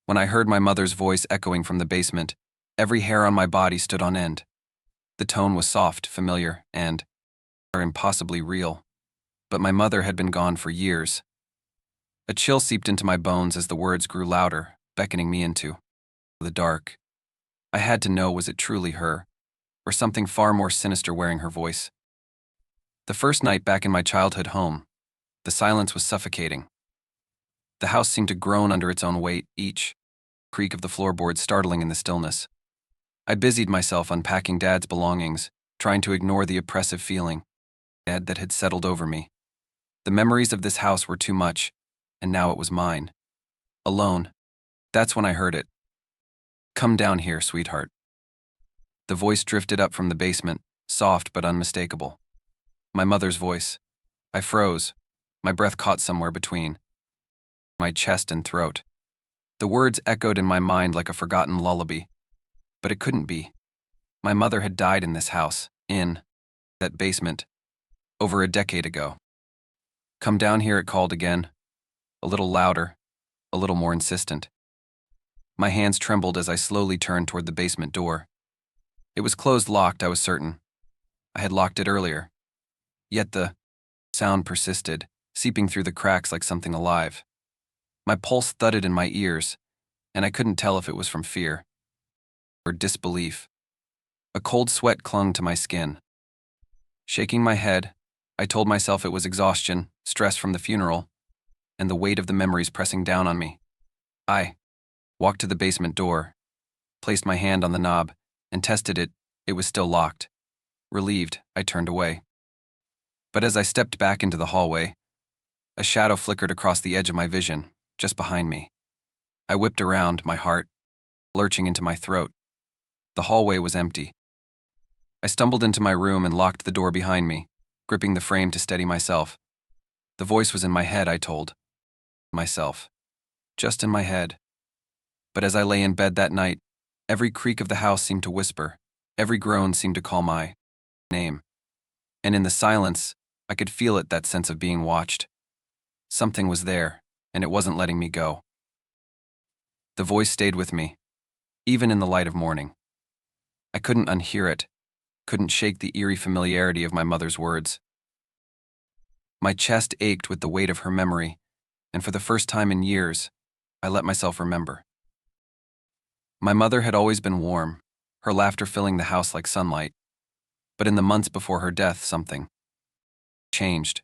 When I heard my mother's voice echoing from the basement, every hair on my body stood on end. The tone was soft, familiar, and impossibly real. But my mother had been gone for years. A chill seeped into my bones as the words grew louder, beckoning me into the dark. I had to know, was it truly her, or something far more sinister wearing her voice? The first night back in my childhood home, the silence was suffocating. The house seemed to groan under its own weight, each creak of the floorboards startling in the stillness. I busied myself unpacking Dad's belongings, trying to ignore the oppressive feeling that had settled over me. The memories of this house were too much, and now it was mine. Alone. That's when I heard it. "Come down here, sweetheart." The voice drifted up from the basement, soft but unmistakable. My mother's voice. I froze, my breath caught somewhere between my chest and throat. The words echoed in my mind like a forgotten lullaby. But it couldn't be. My mother had died in this house, in that basement, over a decade ago. "Come down here," it called again, a little louder, a little more insistent. My hands trembled as I slowly turned toward the basement door. It was closed locked, I was certain. I had locked it earlier. Yet the sound persisted, seeping through the cracks like something alive. My pulse thudded in my ears, and I couldn't tell if it was from fear or disbelief. A cold sweat clung to my skin. Shaking my head, I told myself it was exhaustion, stress from the funeral, and the weight of the memories pressing down on me. I walked to the basement door, placed my hand on the knob, and tested it. It was still locked. Relieved, I turned away. But as I stepped back into the hallway, a shadow flickered across the edge of my vision, just behind me. I whipped around, my heart lurching into my throat. The hallway was empty. I stumbled into my room and locked the door behind me, gripping the frame to steady myself. The voice was in my head, I told myself. Just in my head. But as I lay in bed that night, every creak of the house seemed to whisper, every groan seemed to call my name. And in the silence, I could feel it, that sense of being watched. Something was there, and it wasn't letting me go. The voice stayed with me, even in the light of morning. I couldn't unhear it, couldn't shake the eerie familiarity of my mother's words. My chest ached with the weight of her memory, and for the first time in years, I let myself remember. My mother had always been warm, her laughter filling the house like sunlight. But in the months before her death, something changed.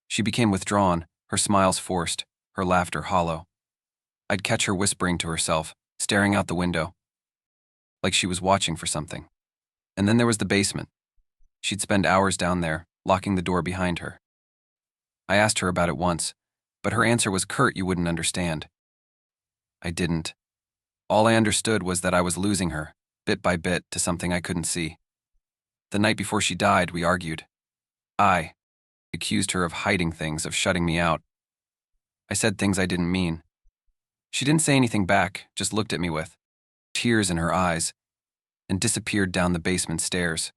She became withdrawn, her smiles forced, her laughter hollow. I'd catch her whispering to herself, staring out the window, like she was watching for something. And then there was the basement. She'd spend hours down there, locking the door behind her. I asked her about it once, but her answer was curt. "You wouldn't understand." I didn't. All I understood was that I was losing her, bit by bit, to something I couldn't see. The night before she died, we argued. I accused her of hiding things, of shutting me out. I said things I didn't mean. She didn't say anything back, just looked at me with tears in her eyes, and disappeared down the basement stairs.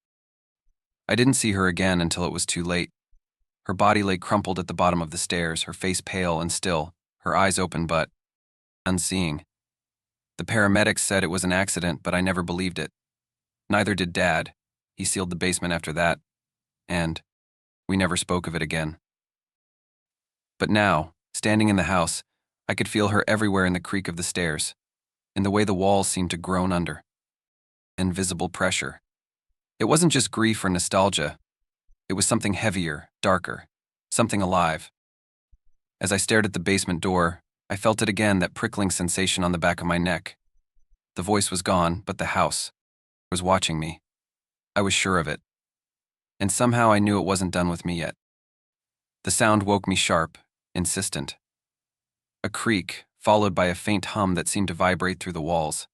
I didn't see her again until it was too late. Her body lay crumpled at the bottom of the stairs, her face pale and still, her eyes open but unseeing. The paramedics said it was an accident, but I never believed it. Neither did Dad. He sealed the basement after that, and we never spoke of it again. But now, standing in the house, I could feel her everywhere, in the creak of the stairs, in the way the walls seemed to groan under invisible pressure. It wasn't just grief or nostalgia. It was something heavier, darker, something alive. As I stared at the basement door, I felt it again, that prickling sensation on the back of my neck. The voice was gone, but the house was watching me. I was sure of it. And somehow I knew it wasn't done with me yet. The sound woke me sharp, insistent. A creak, followed by a faint hum that seemed to vibrate through the walls.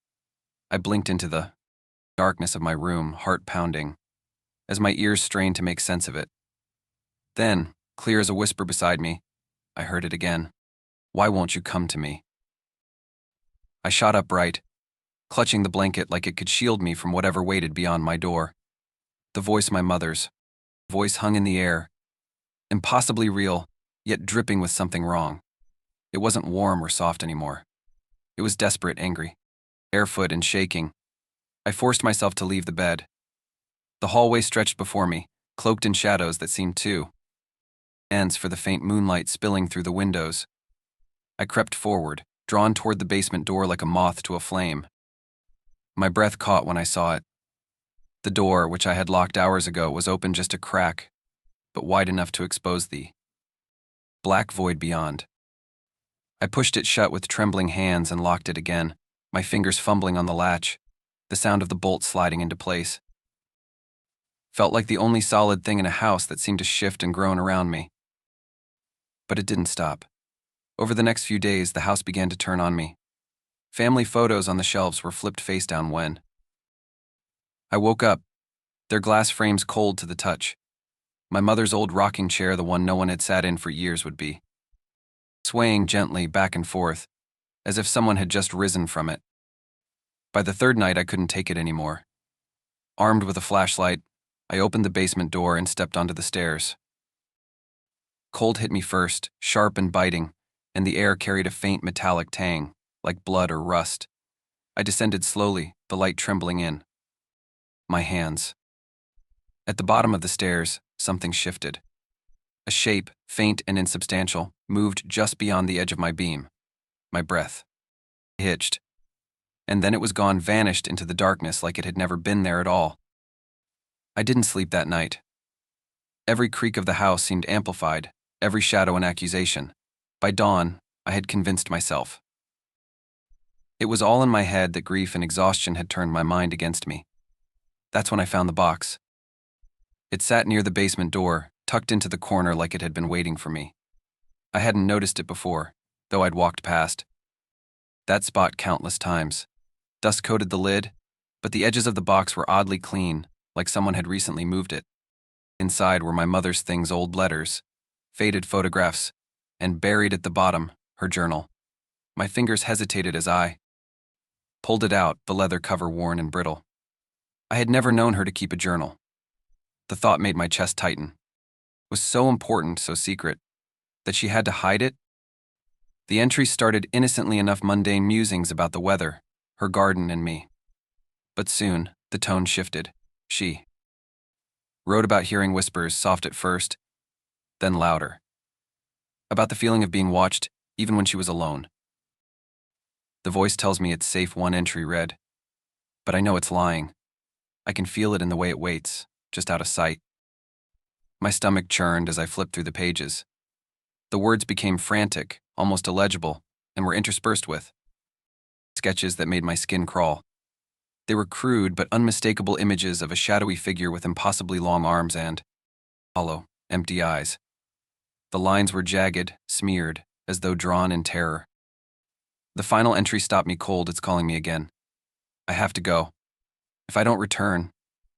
I blinked into the darkness of my room, heart pounding, as my ears strained to make sense of it. Then, clear as a whisper beside me, I heard it again. "Why won't you come to me?" I shot upright, clutching the blanket like it could shield me from whatever waited beyond my door. The voice, my mother's voice, hung in the air, impossibly real, yet dripping with something wrong. It wasn't warm or soft anymore. It was desperate, angry, barefoot and shaking. I forced myself to leave the bed. The hallway stretched before me, cloaked in shadows that seemed too ends for the faint moonlight spilling through the windows. I crept forward, drawn toward the basement door like a moth to a flame. My breath caught when I saw it. The door, which I had locked hours ago, was open just a crack, but wide enough to expose the black void beyond. I pushed it shut with trembling hands and locked it again, my fingers fumbling on the latch, the sound of the bolt sliding into place. Felt like the only solid thing in a house that seemed to shift and groan around me. But it didn't stop. Over the next few days, the house began to turn on me. Family photos on the shelves were flipped face down when I woke up, their glass frames cold to the touch. My mother's old rocking chair, the one no one had sat in for years, would be swaying gently back and forth, as if someone had just risen from it. By the third night, I couldn't take it anymore. Armed with a flashlight, I opened the basement door and stepped onto the stairs. Cold hit me first, sharp and biting, and the air carried a faint metallic tang, like blood or rust. I descended slowly, the light trembling in my hands. At the bottom of the stairs, something shifted. A shape, faint and insubstantial, moved just beyond the edge of my beam. My breath hitched, and then it was gone, vanished into the darkness like it had never been there at all. I didn't sleep that night. Every creak of the house seemed amplified, every shadow an accusation. By dawn, I had convinced myself. It was all in my head that grief and exhaustion had turned my mind against me. That's when I found the box. It sat near the basement door, tucked into the corner like it had been waiting for me. I hadn't noticed it before, though I'd walked past that spot countless times. Dust coated the lid, but the edges of the box were oddly clean, like someone had recently moved it. Inside were my mother's things, old letters, faded photographs, and buried at the bottom, her journal. My fingers hesitated as I pulled it out, the leather cover worn and brittle. I had never known her to keep a journal. The thought made my chest tighten. It was so important, so secret, that she had to hide it. The entry started innocently enough, mundane musings about the weather, her garden, and me. But soon, the tone shifted. She wrote about hearing whispers, soft at first, then louder. About the feeling of being watched, even when she was alone. The voice tells me it's safe, one entry read. But I know it's lying. I can feel it in the way it waits, just out of sight. My stomach churned as I flipped through the pages. The words became frantic, almost illegible, and were interspersed with sketches that made my skin crawl. They were crude but unmistakable images of a shadowy figure with impossibly long arms and hollow, empty eyes. The lines were jagged, smeared, as though drawn in terror. The final entry stopped me cold. It's calling me again. I have to go. If I don't return,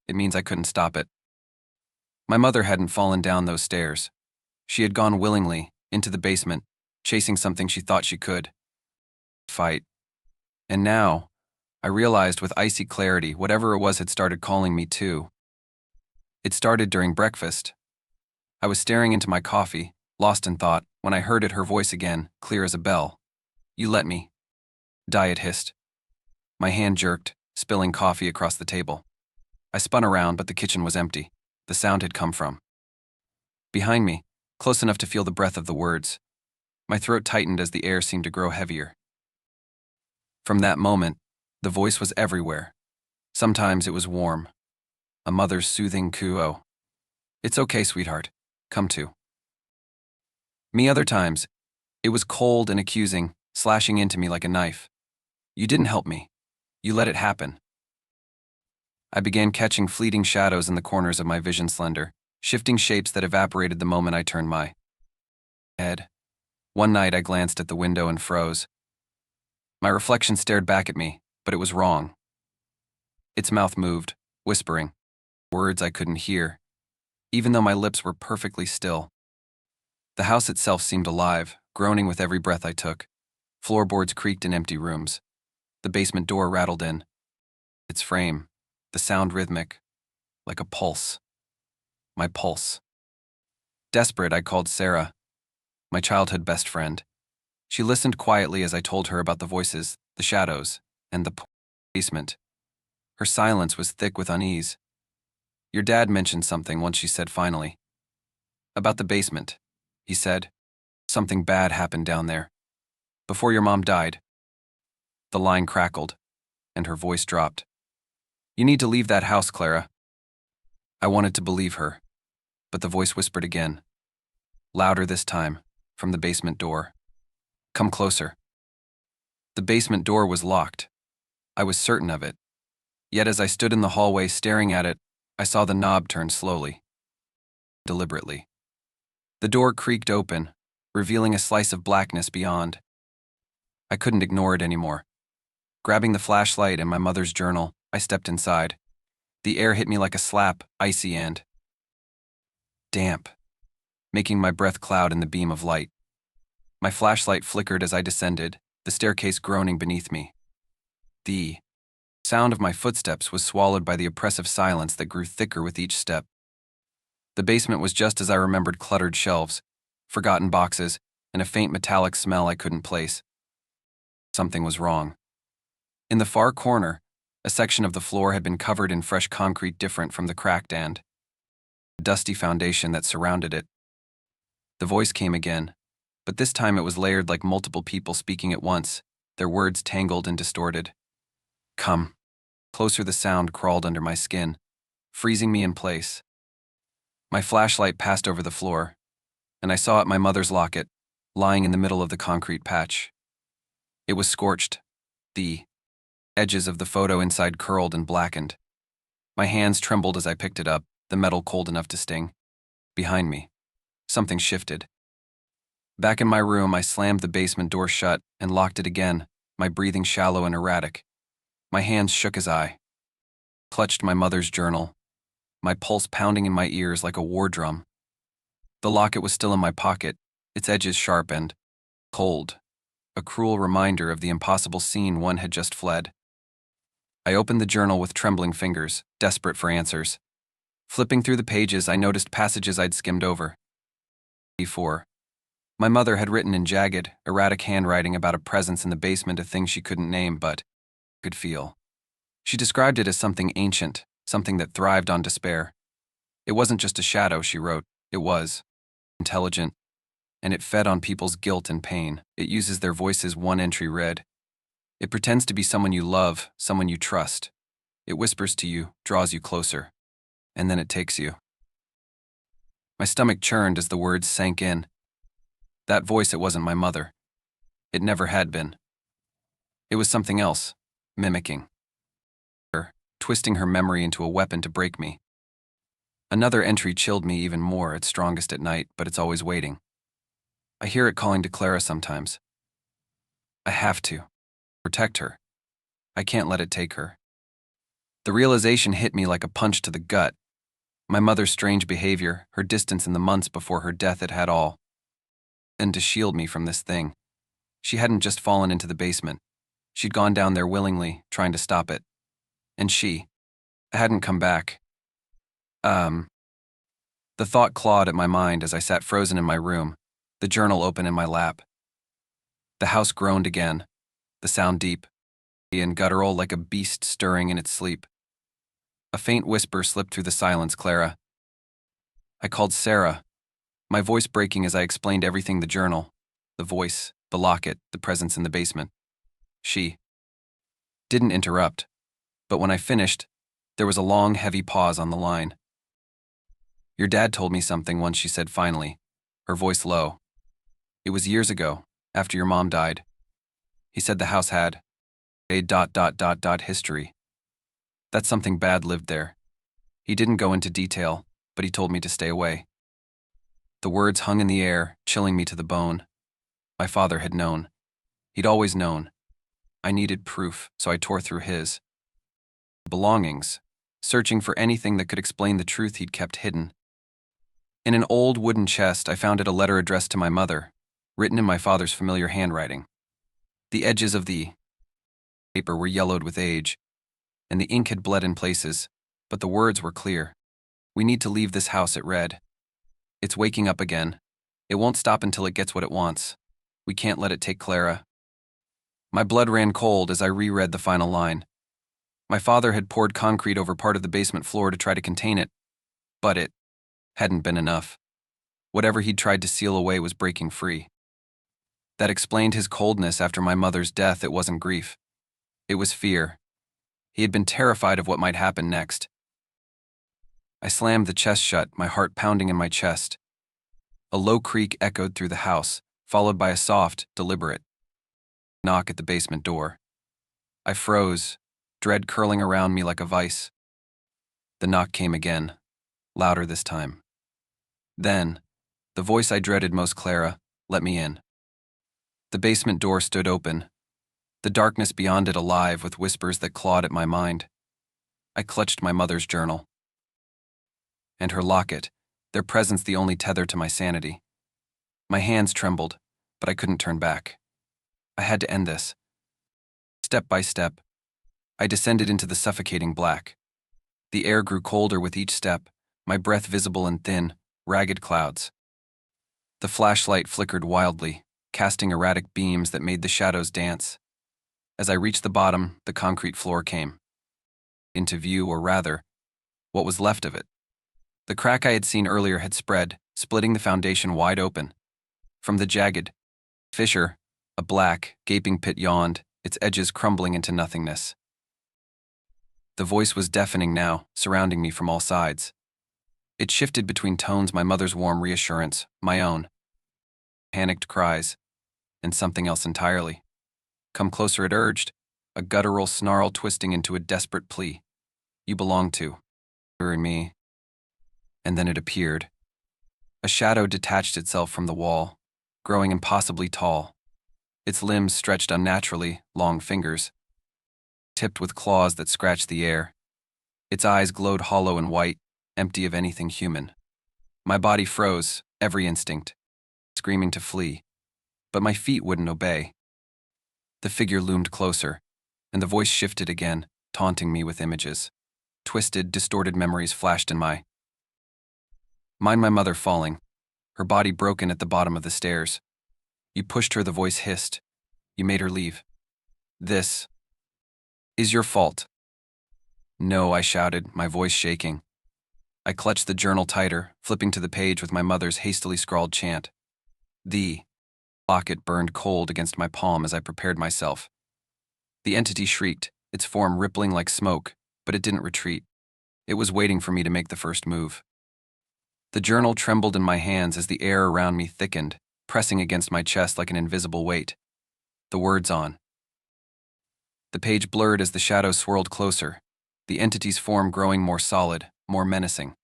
it means I couldn't stop it. My mother hadn't fallen down those stairs. She had gone willingly into the basement, chasing something she thought she could fight. And now, I realized with icy clarity, whatever it was had started calling me too. It started during breakfast. I was staring into my coffee, lost in thought, when I heard it, her voice again, clear as a bell. You let me. Diet hissed. My hand jerked, spilling coffee across the table. I spun around, but the kitchen was empty. The sound had come from behind me, close enough to feel the breath of the words. My throat tightened as the air seemed to grow heavier. From that moment, the voice was everywhere. Sometimes it was warm, a mother's soothing coo. It's okay, sweetheart. Come to me. Other times, it was cold and accusing, slashing into me like a knife. You didn't help me. You let it happen. I began catching fleeting shadows in the corners of my vision, slender, shifting shapes that evaporated the moment I turned my head. One night I glanced at the window and froze. My reflection stared back at me, but it was wrong. Its mouth moved, whispering words I couldn't hear, even though my lips were perfectly still. The house itself seemed alive, groaning with every breath I took. Floorboards creaked in empty rooms. The basement door rattled in. Its frame, the sound rhythmic, like a pulse. My pulse. Desperate, I called Sarah, my childhood best friend. She listened quietly as I told her about the voices, the shadows, and the basement. Her silence was thick with unease. Your dad mentioned something once, she said finally. About the basement, he said. Something bad happened down there. Before your mom died. The line crackled, and her voice dropped. You need to leave that house, Clara. I wanted to believe her, but the voice whispered again, louder this time, from the basement door. Come closer. The basement door was locked. I was certain of it. Yet as I stood in the hallway staring at it, I saw the knob turn slowly, deliberately. The door creaked open, revealing a slice of blackness beyond. I couldn't ignore it anymore. Grabbing the flashlight and my mother's journal, I stepped inside. The air hit me like a slap, icy and damp, making my breath cloud in the beam of light. My flashlight flickered as I descended, the staircase groaning beneath me. The sound of my footsteps was swallowed by the oppressive silence that grew thicker with each step. The basement was just as I remembered: cluttered shelves, forgotten boxes, and a faint metallic smell I couldn't place. Something was wrong. In the far corner, a section of the floor had been covered in fresh concrete different from the cracked and dusty foundation that surrounded it. The voice came again, but this time it was layered like multiple people speaking at once, their words tangled and distorted. Come. Closer, the sound crawled under my skin, freezing me in place. My flashlight passed over the floor, and I saw it my mother's locket, lying in the middle of the concrete patch. It was scorched, the edges of the photo inside curled and blackened. My hands trembled as I picked it up, the metal cold enough to sting. Behind me, something shifted. Back in my room, I slammed the basement door shut and locked it again, my breathing shallow and erratic. My hands shook as I clutched my mother's journal, my pulse pounding in my ears like a war drum. The locket was still in my pocket, its edges sharp and cold, a cruel reminder of the impossible scene one had just fled. I opened the journal with trembling fingers, desperate for answers. Flipping through the pages, I noticed passages I'd skimmed over before. My mother had written in jagged, erratic handwriting about a presence in the basement, a thing she couldn't name but could feel. She described it as something ancient, something that thrived on despair. It wasn't just a shadow, she wrote. It was intelligent, and it fed on people's guilt and pain. It uses their voices, one entry read. It pretends to be someone you love, someone you trust. It whispers to you, draws you closer, and then it takes you. My stomach churned as the words sank in. That voice, it wasn't my mother. It never had been. It was something else, mimicking her, twisting her memory into a weapon to break me. Another entry chilled me even more. It's strongest at night, but it's always waiting. I hear it calling to Clara sometimes. I have to protect her. I can't let it take her. The realization hit me like a punch to the gut. My mother's strange behavior, her distance in the months before her death, it had all. And to shield me from this thing. She hadn't just fallen into the basement. She'd gone down there willingly, trying to stop it. And she hadn't come back. The thought clawed at my mind as I sat frozen in my room, the journal open in my lap. The house groaned again, the sound deep and guttural like a beast stirring in its sleep. A faint whisper slipped through the silence, Clara. I called Sarah, my voice breaking as I explained everything: the journal, the voice, the locket, the presence in the basement. She didn't interrupt, but when I finished, there was a long, heavy pause on the line. Your dad told me something once, she said finally, her voice low. It was years ago, after your mom died. He said the house had a history. That something bad lived there. He didn't go into detail, but he told me to stay away. The words hung in the air, chilling me to the bone. My father had known. He'd always known. I needed proof, so I tore through his belongings, searching for anything that could explain the truth he'd kept hidden. In an old wooden chest, I found it a letter addressed to my mother, written in my father's familiar handwriting. The edges of the paper were yellowed with age, and the ink had bled in places, but the words were clear. We need to leave this house, it read. It's waking up again. It won't stop until it gets what it wants. We can't let it take Clara. My blood ran cold as I reread the final line. My father had poured concrete over part of the basement floor to try to contain it, but it hadn't been enough. Whatever he'd tried to seal away was breaking free. That explained his coldness after my mother's death. It wasn't grief. It was fear. He had been terrified of what might happen next. I slammed the chest shut, my heart pounding in my chest. A low creak echoed through the house, followed by a soft, deliberate knock at the basement door. I froze, dread curling around me like a vice. The knock came again, louder this time. Then, the voice I dreaded most, Clara, let me in. The basement door stood open, the darkness beyond it alive with whispers that clawed at my mind. I clutched my mother's journal. And her locket, their presence the only tether to my sanity. My hands trembled, but I couldn't turn back. I had to end this. Step by step, I descended into the suffocating black. The air grew colder with each step, my breath visible in thin, ragged clouds. The flashlight flickered wildly, casting erratic beams that made the shadows dance. As I reached the bottom, the concrete floor came into view, or rather, what was left of it. The crack I had seen earlier had spread, splitting the foundation wide open. From the jagged fissure, a black, gaping pit yawned, its edges crumbling into nothingness. The voice was deafening now, surrounding me from all sides. It shifted between tones: my mother's warm reassurance, my own panicked cries, and something else entirely. Come closer, it urged, a guttural snarl twisting into a desperate plea. You belong to her and me. And then it appeared. A shadow detached itself from the wall, growing impossibly tall. Its limbs stretched unnaturally, long fingers, tipped with claws that scratched the air. Its eyes glowed hollow and white, empty of anything human. My body froze, every instinct, screaming to flee, but my feet wouldn't obey. The figure loomed closer, and the voice shifted again, taunting me with images. Twisted, distorted memories flashed in my mind. My mother falling, her body broken at the bottom of the stairs. You pushed her, the voice hissed. You made her leave. This is your fault. No, I shouted, my voice shaking. I clutched the journal tighter, flipping to the page with my mother's hastily scrawled chant. The locket burned cold against my palm as I prepared myself. The entity shrieked, its form rippling like smoke, but it didn't retreat. It was waiting for me to make the first move. The journal trembled in my hands as the air around me thickened, pressing against my chest like an invisible weight. The words on the page blurred as the shadows swirled closer, the entity's form growing more solid, more menacing.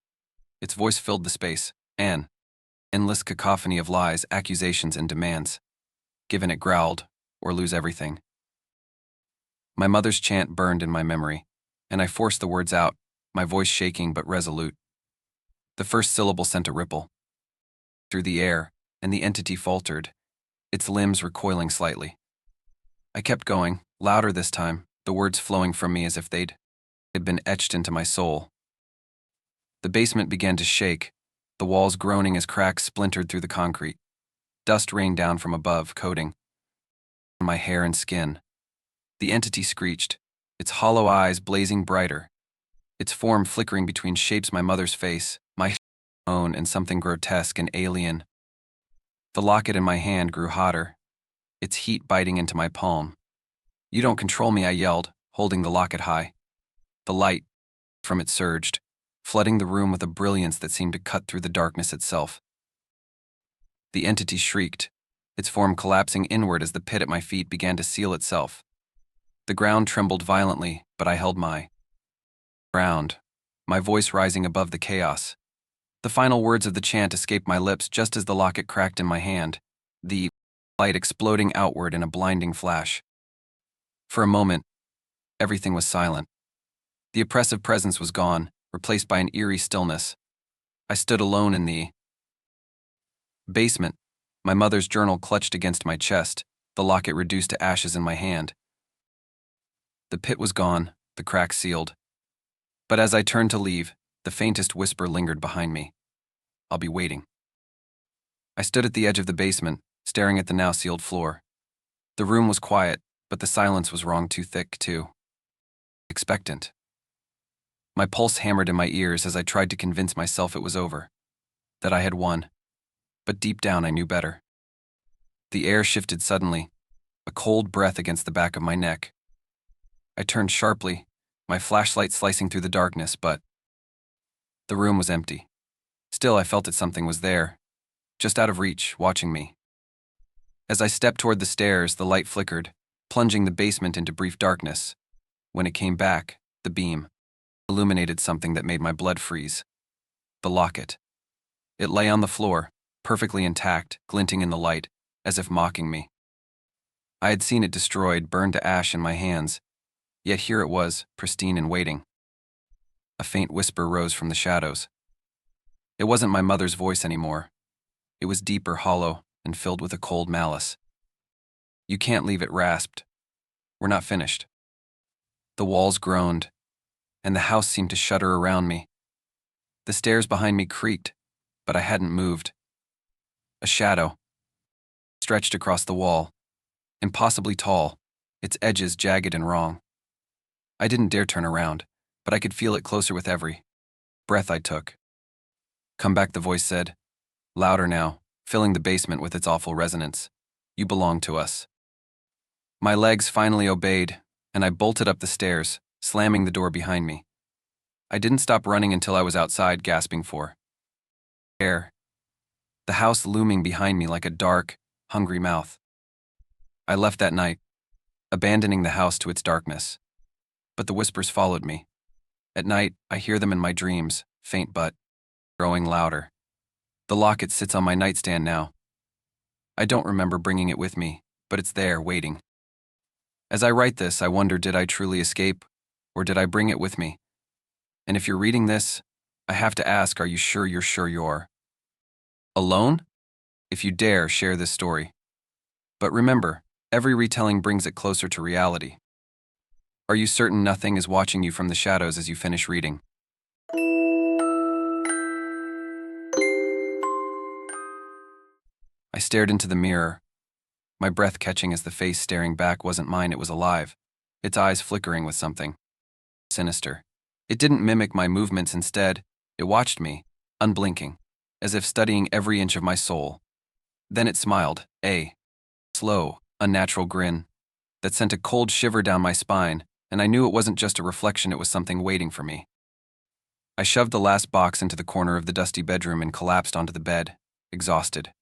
Its voice filled the space, an endless cacophony of lies, accusations, and demands. Given it growled, or lose everything. My mother's chant burned in my memory, and I forced the words out, my voice shaking but resolute. The first syllable sent a ripple through the air, and the entity faltered, its limbs recoiling slightly. I kept going, louder this time, the words flowing from me as if they'd been etched into my soul. The basement began to shake, the walls groaning as cracks splintered through the concrete. Dust rained down from above, coating my hair and skin. The entity screeched, its hollow eyes blazing brighter, its form flickering between shapes: my mother's face, my own, and something grotesque and alien. The locket in my hand grew hotter, its heat biting into my palm. You don't control me, I yelled, holding the locket high. The light from it surged, flooding the room with a brilliance that seemed to cut through the darkness itself. The entity shrieked, its form collapsing inward as the pit at my feet began to seal itself. The ground trembled violently, but I held my ground, my voice rising above the chaos. The final words of the chant escaped my lips just as the locket cracked in my hand, the light exploding outward in a blinding flash. For a moment, everything was silent. The oppressive presence was gone, replaced by an eerie stillness. I stood alone in the basement, my mother's journal clutched against my chest, the locket reduced to ashes in my hand. The pit was gone, the crack sealed. But as I turned to leave, the faintest whisper lingered behind me. I'll be waiting. I stood at the edge of the basement, staring at the now sealed floor. The room was quiet, but the silence was wrong, too thick, too expectant. My pulse hammered in my ears as I tried to convince myself it was over, that I had won. But deep down I knew better. The air shifted suddenly, a cold breath against the back of my neck. I turned sharply, my flashlight slicing through the darkness, but the room was empty. Still, I felt that something was there, just out of reach, watching me. As I stepped toward the stairs, the light flickered, plunging the basement into brief darkness. When it came back, the beam illuminated something that made my blood freeze. The locket. It lay on the floor, perfectly intact, glinting in the light, as if mocking me. I had seen it destroyed, burned to ash in my hands, yet here it was, pristine and waiting. A faint whisper rose from the shadows. It wasn't my mother's voice anymore. It was deeper, hollow, and filled with a cold malice. "You can't leave it," rasped. "We're not finished." The walls groaned, and the house seemed to shudder around me. The stairs behind me creaked, but I hadn't moved. A shadow stretched across the wall, impossibly tall, its edges jagged and wrong. I didn't dare turn around, but I could feel it closer with every breath I took. "Come back," the voice said, louder now, filling the basement with its awful resonance. "You belong to us." My legs finally obeyed, and I bolted up the stairs, slamming the door behind me. I didn't stop running until I was outside, gasping for air. The house looming behind me like a dark, hungry mouth. I left that night, abandoning the house to its darkness. But the whispers followed me. At night, I hear them in my dreams, faint but growing louder. The locket sits on my nightstand now. I don't remember bringing it with me, but it's there, waiting. As I write this, I wonder, did I truly escape, or did I bring it with me? And if you're reading this, I have to ask, are you sure you're alone? If you dare, share this story. But remember, every retelling brings it closer to reality. Are you certain nothing is watching you from the shadows as you finish reading? I stared into the mirror, my breath catching as the face staring back wasn't mine, it was alive, its eyes flickering with something sinister. It didn't mimic my movements, instead, it watched me, unblinking, as if studying every inch of my soul. Then it smiled, a slow, unnatural grin that sent a cold shiver down my spine, and I knew it wasn't just a reflection, it was something waiting for me. I shoved the last box into the corner of the dusty bedroom and collapsed onto the bed, exhausted.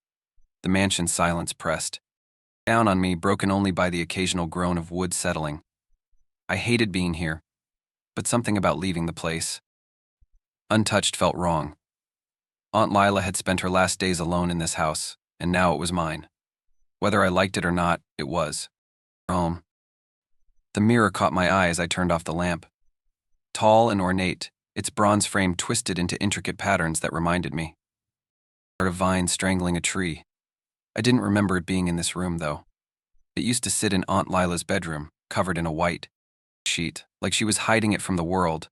The mansion's silence pressed down on me, broken only by the occasional groan of wood settling. I hated being here, but something about leaving the place untouched felt wrong. Aunt Lila had spent her last days alone in this house, and now it was mine. Whether I liked it or not, it was home. The mirror caught my eye as I turned off the lamp. Tall and ornate, its bronze frame twisted into intricate patterns that reminded me of a vine strangling a tree. I didn't remember it being in this room, though. It used to sit in Aunt Lila's bedroom, covered in a white sheet, like she was hiding it from the world.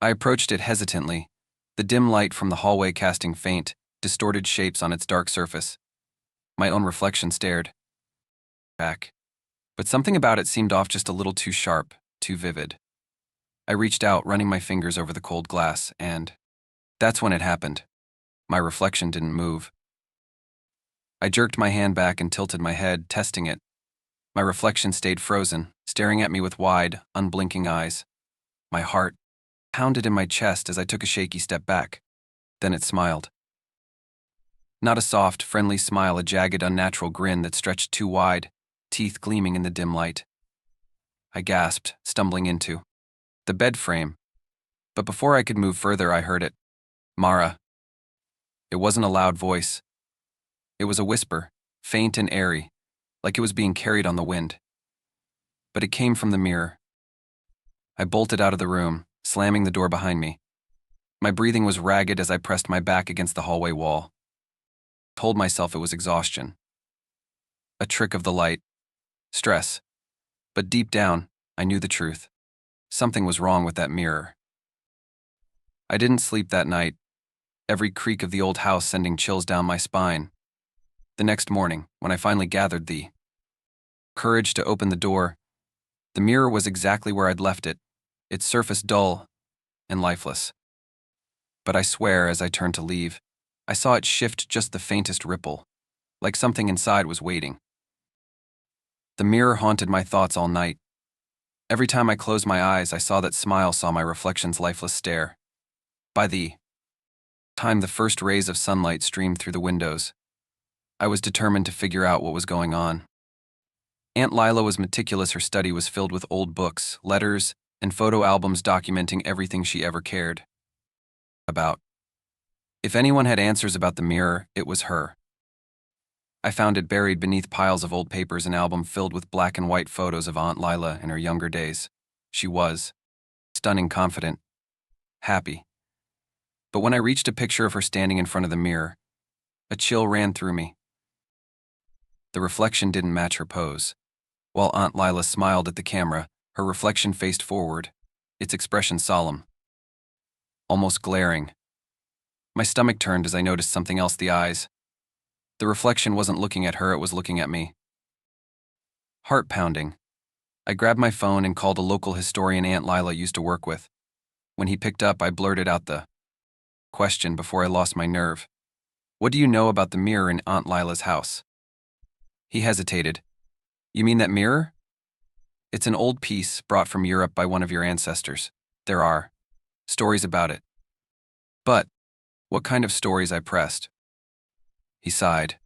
I approached it hesitantly, the dim light from the hallway casting faint, distorted shapes on its dark surface. My own reflection stared back, but something about it seemed off, just a little too sharp, too vivid. I reached out, running my fingers over the cold glass, and that's when it happened. My reflection didn't move. I jerked my hand back and tilted my head, testing it. My reflection stayed frozen, staring at me with wide, unblinking eyes. My heart pounded in my chest as I took a shaky step back. Then it smiled. Not a soft, friendly smile, a jagged, unnatural grin that stretched too wide, teeth gleaming in the dim light. I gasped, stumbling into the bed frame. But before I could move further, I heard it. "Mara." It wasn't a loud voice. It was a whisper, faint and airy, like it was being carried on the wind. But it came from the mirror. I bolted out of the room, slamming the door behind me. My breathing was ragged as I pressed my back against the hallway wall. I told myself it was exhaustion. A trick of the light. Stress. But deep down, I knew the truth. Something was wrong with that mirror. I didn't sleep that night, every creak of the old house sending chills down my spine. The next morning, when I finally gathered the Courage to open the door. The mirror was exactly where I'd left it, its surface dull and lifeless. But I swear, as I turned to leave, I saw it shift just the faintest ripple, like something inside was waiting. The mirror haunted my thoughts all night. Every time I closed my eyes, I saw that smile, saw my reflection's lifeless stare. By the time the first rays of sunlight streamed through the windows, I was determined to figure out what was going on. Aunt Lila was meticulous. Her study was filled with old books, letters, and photo albums documenting everything she ever cared about. If anyone had answers about the mirror, it was her. I found it buried beneath piles of old papers, an album filled with black and white photos of Aunt Lila in her younger days. She was stunning, confident, happy. But when I reached a picture of her standing in front of the mirror, a chill ran through me. The reflection didn't match her pose. While Aunt Lila smiled at the camera, her reflection faced forward, its expression solemn, almost glaring. My stomach turned as I noticed something else: the eyes. The reflection wasn't looking at her, it was looking at me. Heart pounding. I grabbed my phone and called a local historian Aunt Lila used to work with. When he picked up, I blurted out the question before I lost my nerve. "What do you know about the mirror in Aunt Lila's house?" He hesitated. "You mean that mirror? It's an old piece brought from Europe by one of your ancestors. There are stories about it." "But what kind of stories?" I pressed. He sighed.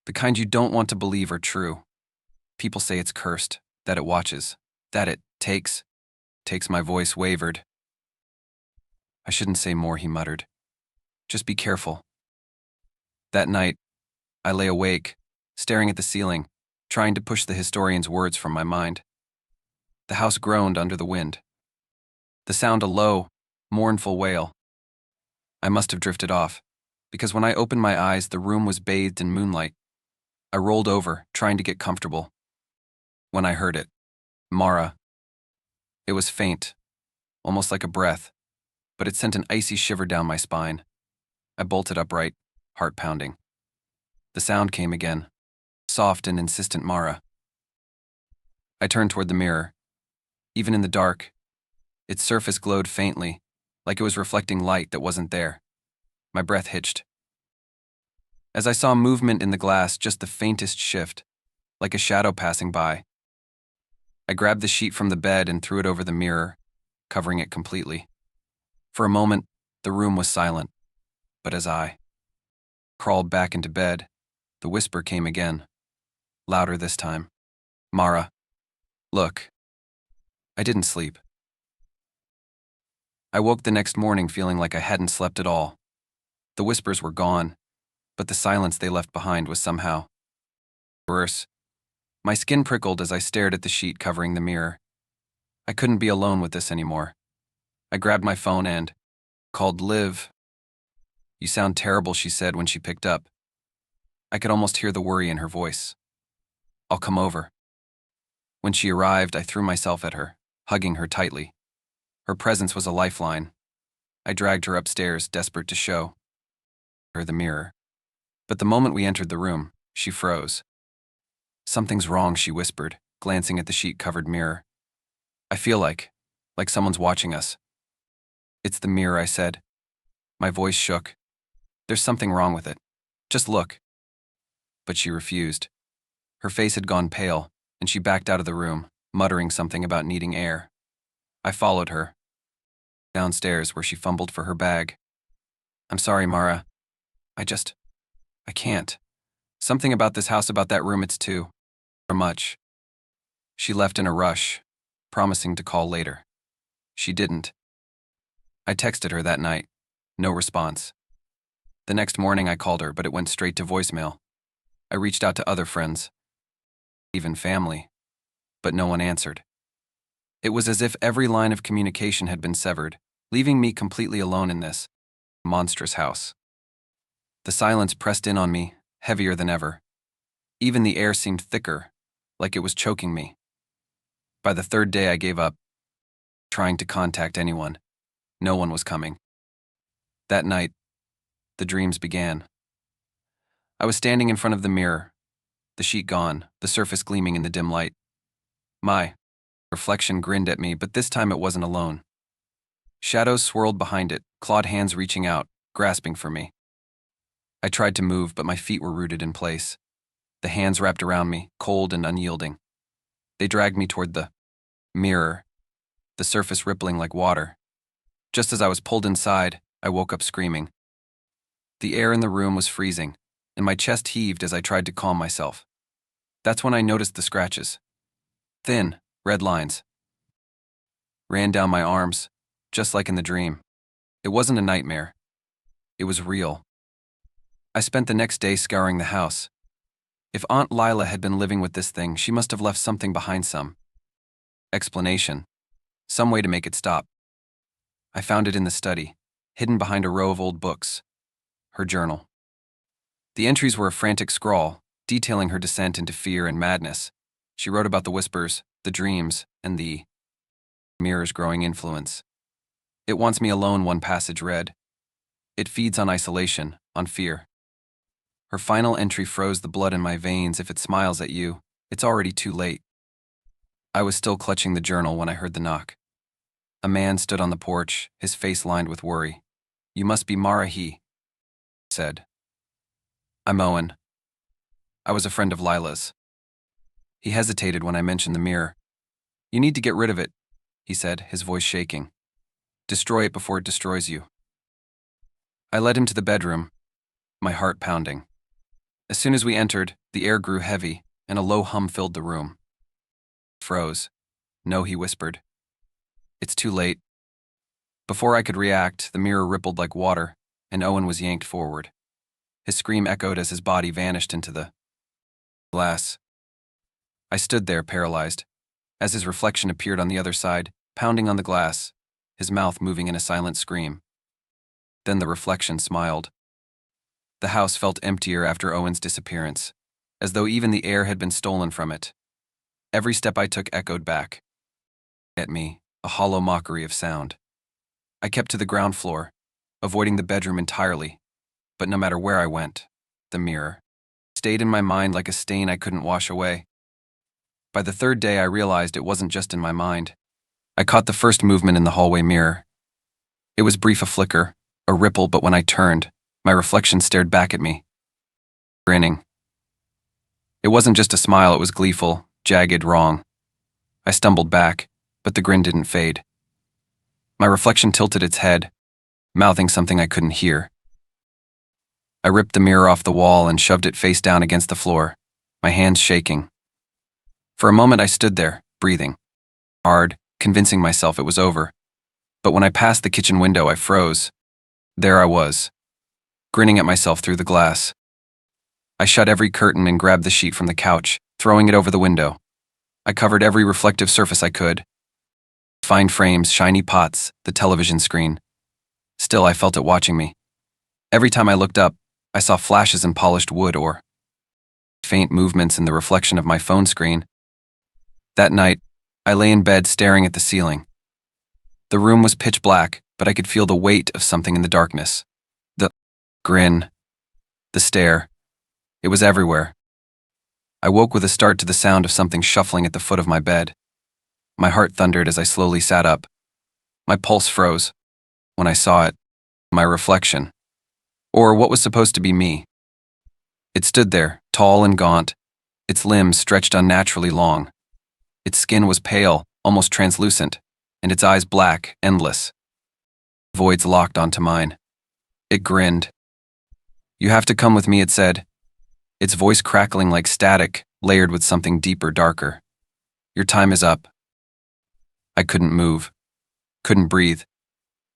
"The kind you don't want to believe are true. People say it's cursed, that it watches, that it takes. My voice wavered. "I shouldn't say more," he muttered. "Just be careful." That night, I lay awake, staring at the ceiling, trying to push the historian's words from my mind. The house groaned under the wind. The sound a low, mournful wail. I must have drifted off, because when I opened my eyes, the room was bathed in moonlight. I rolled over, trying to get comfortable, when I heard it. "Mara." It was faint, almost like a breath, but it sent an icy shiver down my spine. I bolted upright, heart pounding. The sound came again, soft and insistent: "Mara." I turned toward the mirror. Even in the dark, its surface glowed faintly, like it was reflecting light that wasn't there. My breath hitched as I saw movement in the glass, just the faintest shift, like a shadow passing by. I grabbed the sheet from the bed and threw it over the mirror, covering it completely. For a moment, the room was silent, but as I crawled back into bed, the whisper came again, louder this time. "Mara, look." I didn't sleep. I woke the next morning feeling like I hadn't slept at all. The whispers were gone, but the silence they left behind was somehow worse. My skin prickled as I stared at the sheet covering the mirror. I couldn't be alone with this anymore. I grabbed my phone and called Liv. "You sound terrible," she said when she picked up. I could almost hear the worry in her voice. "I'll come over." When she arrived, I threw myself at her, hugging her tightly. Her presence was a lifeline. I dragged her upstairs, desperate to show her the mirror. But the moment we entered the room, she froze. "Something's wrong," she whispered, glancing at the sheet-covered mirror. "I feel like someone's watching us." "It's the mirror," I said. My voice shook. "There's something wrong with it. Just look." But she refused. Her face had gone pale, and she backed out of the room, muttering something about needing air. I followed her downstairs, where she fumbled for her bag. "I'm sorry, Mara. I can't. Something about this house, about that room, it's too much." She left in a rush, promising to call later. She didn't. I texted her that night. No response. The next morning I called her, but it went straight to voicemail. I reached out to other friends, even family, but no one answered. It was as if every line of communication had been severed, leaving me completely alone in this monstrous house. The silence pressed in on me, heavier than ever. Even the air seemed thicker, like it was choking me. By the third day, I gave up trying to contact anyone. No one was coming. That night, the dreams began. I was standing in front of the mirror, the sheet gone, the surface gleaming in the dim light. My reflection grinned at me, but this time it wasn't alone. Shadows swirled behind it, clawed hands reaching out, grasping for me. I tried to move, but my feet were rooted in place. The hands wrapped around me, cold and unyielding. They dragged me toward the mirror, the surface rippling like water. Just as I was pulled inside, I woke up screaming. The air in the room was freezing, and my chest heaved as I tried to calm myself. That's when I noticed the scratches. Thin, red lines ran down my arms, just like in the dream. It wasn't a nightmare. It was real. I spent the next day scouring the house. If Aunt Lila had been living with this thing, she must have left something behind, some explanation, some way to make it stop. I found it in the study, hidden behind a row of old books. Her journal. The entries were a frantic scrawl, detailing her descent into fear and madness. She wrote about the whispers, the dreams, and the mirror's growing influence. It wants me alone, one passage read. It feeds on isolation, on fear. Her final entry froze the blood in my veins. If it smiles at you, it's already too late. I was still clutching the journal when I heard the knock. A man stood on the porch, his face lined with worry. "You must be Mara," he said. "I'm Owen. I was a friend of Lila's." He hesitated when I mentioned the mirror. "You need to get rid of it," he said, his voice shaking. "Destroy it before it destroys you." I led him to the bedroom, my heart pounding. As soon as we entered, the air grew heavy, and a low hum filled the room. Froze. "No," he whispered. "It's too late." Before I could react, the mirror rippled like water, and Owen was yanked forward. His scream echoed as his body vanished into the glass. I stood there, paralyzed, as his reflection appeared on the other side, pounding on the glass, his mouth moving in a silent scream. Then the reflection smiled. The house felt emptier after Owen's disappearance, as though even the air had been stolen from it. Every step I took echoed back at me, a hollow mockery of sound. I kept to the ground floor, avoiding the bedroom entirely, but no matter where I went, the mirror stayed in my mind like a stain I couldn't wash away. By the third day, I realized it wasn't just in my mind. I caught the first movement in the hallway mirror. It was brief, a flicker, a ripple, but when I turned, my reflection stared back at me, grinning. It wasn't just a smile, it was gleeful, jagged, wrong. I stumbled back, but the grin didn't fade. My reflection tilted its head, mouthing something I couldn't hear. I ripped the mirror off the wall and shoved it face down against the floor, my hands shaking. For a moment I stood there, breathing hard, convincing myself it was over. But when I passed the kitchen window, I froze. There I was, grinning at myself through the glass. I shut every curtain and grabbed the sheet from the couch, throwing it over the window. I covered every reflective surface I could. Fine frames, shiny pots, the television screen. Still, I felt it watching me. Every time I looked up, I saw flashes in polished wood or faint movements in the reflection of my phone screen. That night, I lay in bed staring at the ceiling. The room was pitch black, but I could feel the weight of something in the darkness. The grin, the stare. It was everywhere. I woke with a start to the sound of something shuffling at the foot of my bed. My heart thundered as I slowly sat up. My pulse froze when I saw it, my reflection, or what was supposed to be me. It stood there, tall and gaunt, its limbs stretched unnaturally long. Its skin was pale, almost translucent, and its eyes black, endless. Voids locked onto mine. It grinned. "You have to come with me," it said, its voice crackling like static, layered with something deeper, darker. "Your time is up." I couldn't move, couldn't breathe.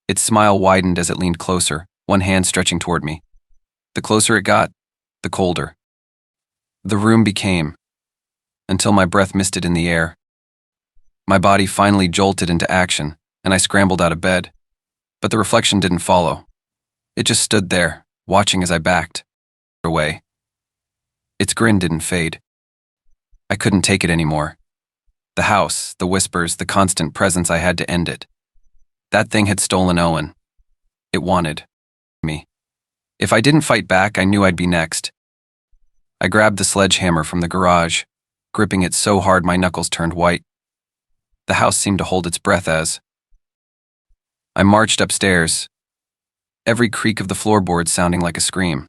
Its smile widened as it leaned closer, one hand stretching toward me. The closer it got, the colder the room became, until my breath misted in the air. My body finally jolted into action, and I scrambled out of bed. But the reflection didn't follow. It just stood there, watching as I backed away. Its grin didn't fade. I couldn't take it anymore. The house, the whispers, the constant presence, I had to end it. That thing had stolen Owen. It wanted me. If I didn't fight back, I knew I'd be next. I grabbed the sledgehammer from the garage, gripping it so hard my knuckles turned white. The house seemed to hold its breath as I marched upstairs, every creak of the floorboards sounding like a scream.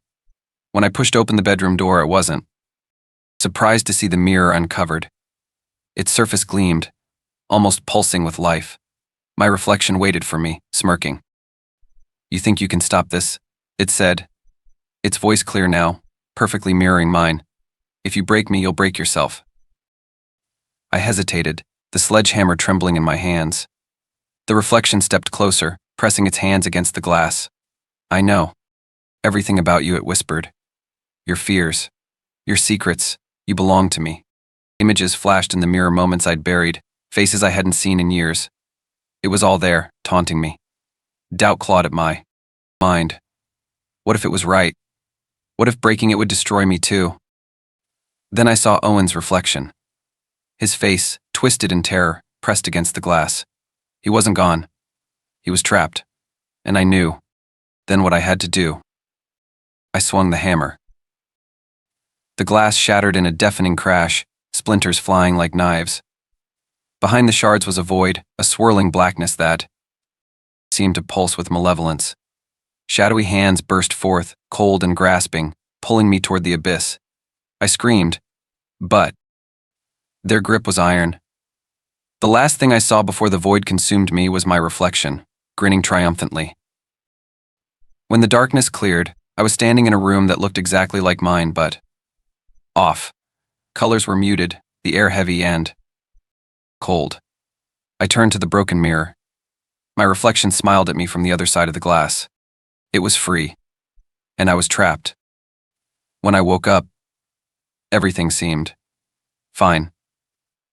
When I pushed open the bedroom door, it wasn't. Surprised to see the mirror uncovered. Its surface gleamed, almost pulsing with life. My reflection waited for me, smirking. "You think you can stop this?" it said, its voice clear now, perfectly mirroring mine. "If you break me, you'll break yourself." I hesitated, the sledgehammer trembling in my hands. The reflection stepped closer, pressing its hands against the glass. "I know. Everything about you," it whispered. "Your fears, your secrets, you belong to me." Images flashed in the mirror, moments I'd buried, faces I hadn't seen in years. It was all there, taunting me. Doubt clawed at my mind. What if it was right? What if breaking it would destroy me too? Then I saw Owen's reflection. His face, twisted in terror, pressed against the glass. He wasn't gone. He was trapped. And I knew. Then what I had to do. I swung the hammer. The glass shattered in a deafening crash, splinters flying like knives. Behind the shards was a void, a swirling blackness that seemed to pulse with malevolence. Shadowy hands burst forth, cold and grasping, pulling me toward the abyss. I screamed, but their grip was iron. The last thing I saw before the void consumed me was my reflection, grinning triumphantly. When the darkness cleared, I was standing in a room that looked exactly like mine, but off. Colors were muted, the air heavy and cold. I turned to the broken mirror. My reflection smiled at me from the other side of the glass. It was free, and I was trapped. When I woke up, everything seemed fine.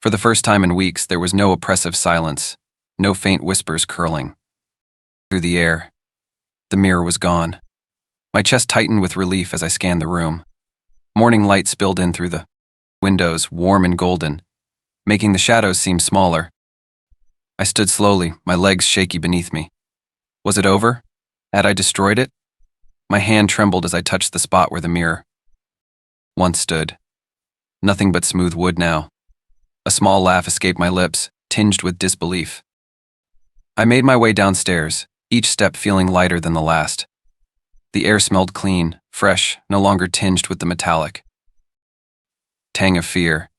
For the first time in weeks, there was no oppressive silence, no faint whispers curling through the air. The mirror was gone. My chest tightened with relief as I scanned the room. Morning light spilled in through the windows, warm and golden, making the shadows seem smaller. I stood slowly, my legs shaky beneath me. Was it over? Had I destroyed it? My hand trembled as I touched the spot where the mirror once stood. Nothing but smooth wood now. A small laugh escaped my lips, tinged with disbelief. I made my way downstairs, each step feeling lighter than the last. The air smelled clean, fresh, no longer tinged with the metallic tang of fear.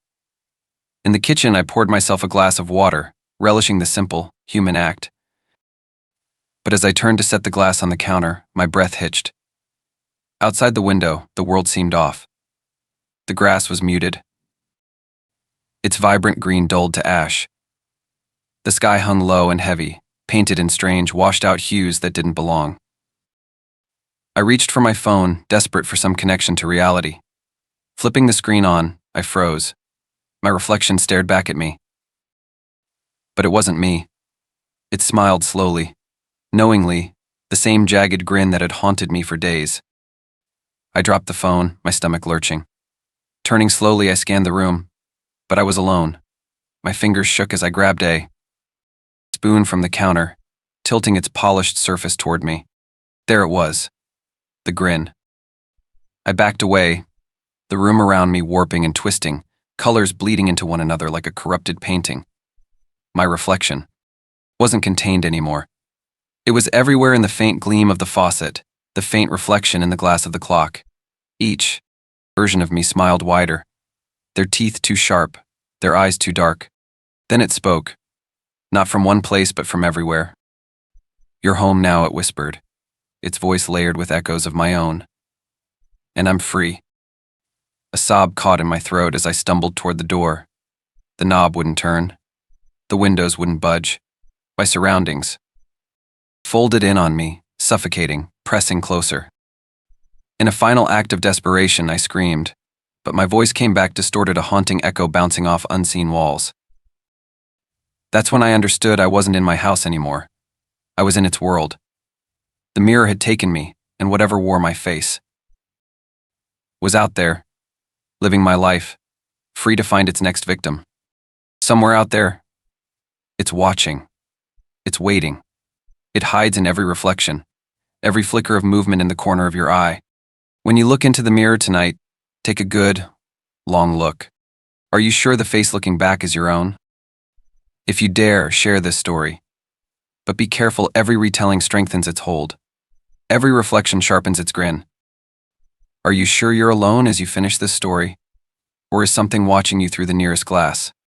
In the kitchen, I poured myself a glass of water, relishing the simple, human act. But as I turned to set the glass on the counter, my breath hitched. Outside the window, the world seemed off. The grass was muted, its vibrant green dulled to ash. The sky hung low and heavy, painted in strange, washed-out hues that didn't belong. I reached for my phone, desperate for some connection to reality. Flipping the screen on, I froze. My reflection stared back at me. But it wasn't me. It smiled slowly, knowingly, the same jagged grin that had haunted me for days. I dropped the phone, my stomach lurching. Turning slowly, I scanned the room, but I was alone. My fingers shook as I grabbed a spoon from the counter, tilting its polished surface toward me. There it was, the grin. I backed away, the room around me warping and twisting, colors bleeding into one another like a corrupted painting. My reflection wasn't contained anymore. It was everywhere in the faint gleam of the faucet, the faint reflection in the glass of the clock. Each version of me smiled wider, their teeth too sharp, their eyes too dark. Then it spoke, not from one place but from everywhere. "You're home now," it whispered, its voice layered with echoes of my own. "And I'm free." A sob caught in my throat as I stumbled toward the door. The knob wouldn't turn. The windows wouldn't budge. My surroundings folded in on me, suffocating, pressing closer. In a final act of desperation, I screamed, but my voice came back distorted, a haunting echo bouncing off unseen walls. That's when I understood I wasn't in my house anymore. I was in its world. The mirror had taken me, and whatever wore my face was out there, living my life, free to find its next victim. Somewhere out there, it's watching. It's waiting. It hides in every reflection, every flicker of movement in the corner of your eye. When you look into the mirror tonight, Take a good, long look. Are you sure the face looking back is your own? If you dare, share this story. But be careful, every retelling strengthens its hold. Every reflection sharpens its grin. Are you sure you're alone as you finish this story? Or is something watching you through the nearest glass?